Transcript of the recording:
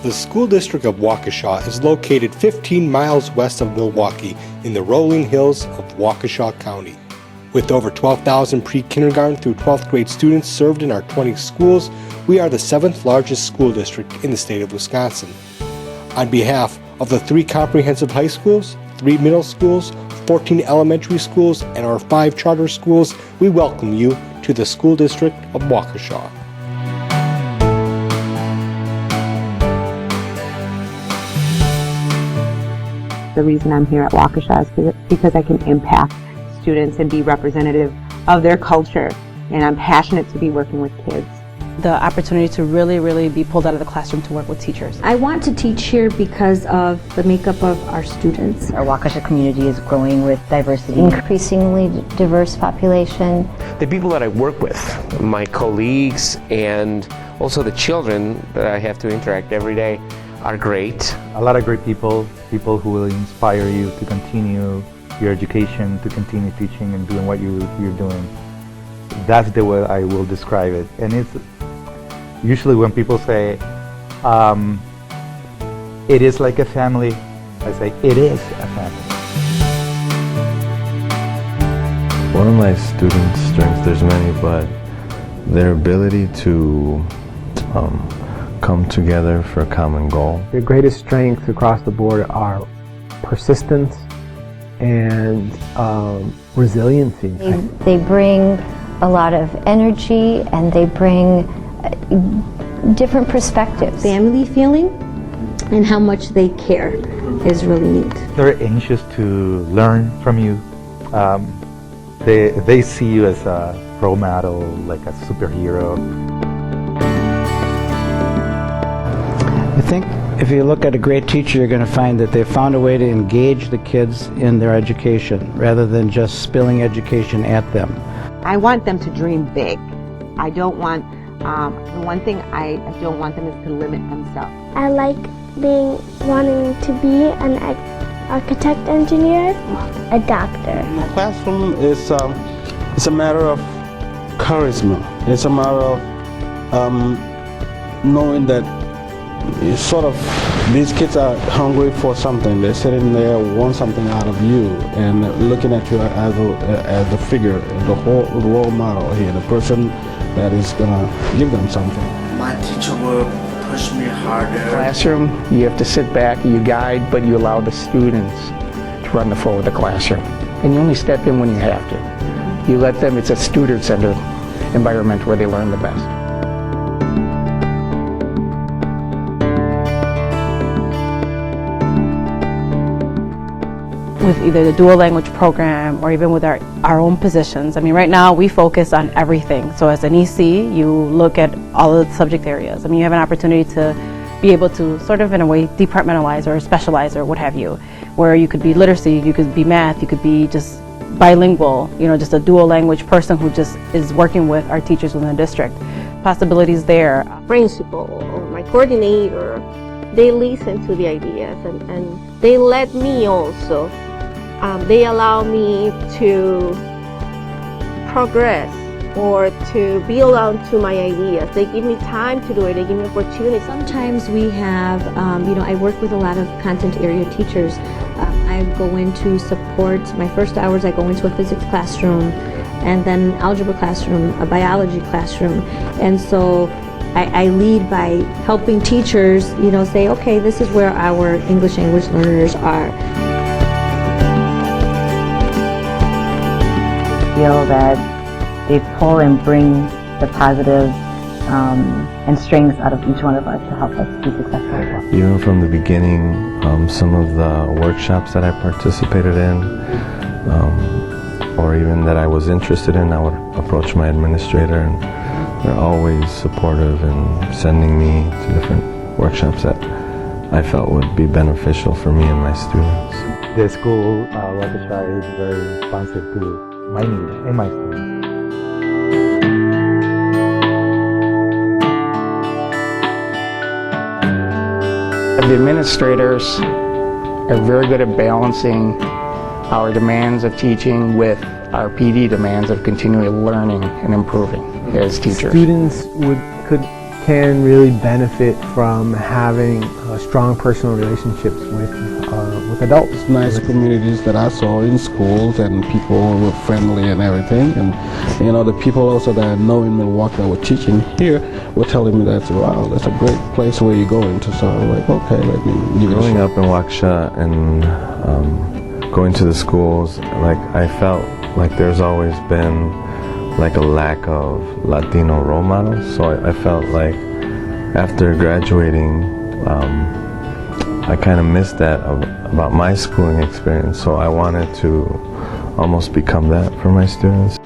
The school district of Waukesha is located 15 miles west of Milwaukee in the rolling hills of Waukesha County. With over 12,000 pre-kindergarten through 12th grade students served in our 20 schools, we are the 7th largest school district in the state of Wisconsin. On behalf of the 3 comprehensive high schools, 3 middle schools, 14 elementary schools, and our 5 charter schools, we welcome you to the school district of Waukesha. The reason I'm here at Waukesha is because I can impact students and be representative of their culture, and I'm passionate to be working with kids. The opportunity to really be pulled out of the classroom to work with teachers. I want to teach here because of the makeup of our students. Our Waukesha community is growing with diversity. Increasingly diverse population. The people that I work with, my colleagues, and also the children that I have to interact every day are great. A lot of great people who will inspire you to continue your education, to continue teaching and doing what you're doing. That's the way I will describe it. And it's usually when people say, it is like a family, I say, it is a family. One of my students' strengths, there's many, but their ability to come together for a common goal. Their greatest strengths across the board are persistence and resiliency. They bring a lot of energy and they bring different perspectives. Family feeling and how much they care is really neat. They're anxious to learn from you. They see you as a role model, like a superhero. I think if you look at a great teacher, you're going to find that they've found a way to engage the kids in their education rather than just spilling education at them. I want them to dream big. I don't want, the one thing I don't want them is to limit themselves. I like wanting to be an architect, engineer, a doctor. The classroom is it's a matter of charisma. It's a matter of knowing that it's sort of, these kids are hungry for something. They're sitting there, want something out of you, and looking at you as the figure, the whole role model here, the person that is gonna give them something. My teacher will push me harder. Classroom, you have to sit back, you guide, but you allow the students to run the flow of the classroom. And you only step in when you have to. You let them, it's a student-centered environment where they learn the best. With either the dual language program or even with our own positions. I mean, right now we focus on everything. So as an EC, you look at all of the subject areas. I mean, you have an opportunity to be able to sort of in a way departmentalize or specialize or what have you, where you could be literacy, you could be math, you could be just bilingual, you know, just a dual language person who just is working with our teachers within the district. Possibilities there. Principal or my coordinator, they listen to the ideas and they let me also. They allow me to progress or to build onto my ideas. They give me time to do it. They give me opportunity. Sometimes we have, I work with a lot of content area teachers. I go in to support, my first hours I go into a physics classroom and then algebra classroom, a biology classroom. And so I lead by helping teachers, say, okay, this is where our English language learners are. Feel that they pull and bring the positive and strengths out of each one of us to help us be successful as well. Even from the beginning, some of the workshops that I participated in, or even that I was interested in, I would approach my administrator, and they're always supportive in sending me to different workshops that I felt would be beneficial for me and my students. The school, Waukesha, is very responsive to my needs and my students. The administrators are very good at balancing our demands of teaching with our PD demands of continually learning and improving as teachers. Students could can really benefit from having strong personal relationships with adults. Nice communities that I saw in schools, and people were friendly and everything. And the people also that I know in Milwaukee that were teaching here were telling me that, wow, that's a great place where you're going to. So I'm like, okay, let me give it a Growing shot. up in Waukesha and going to the schools, like I felt like there's always been like a lack of Latino role models. So I felt like after graduating, I kind of missed that about my schooling experience. So I wanted to almost become that for my students.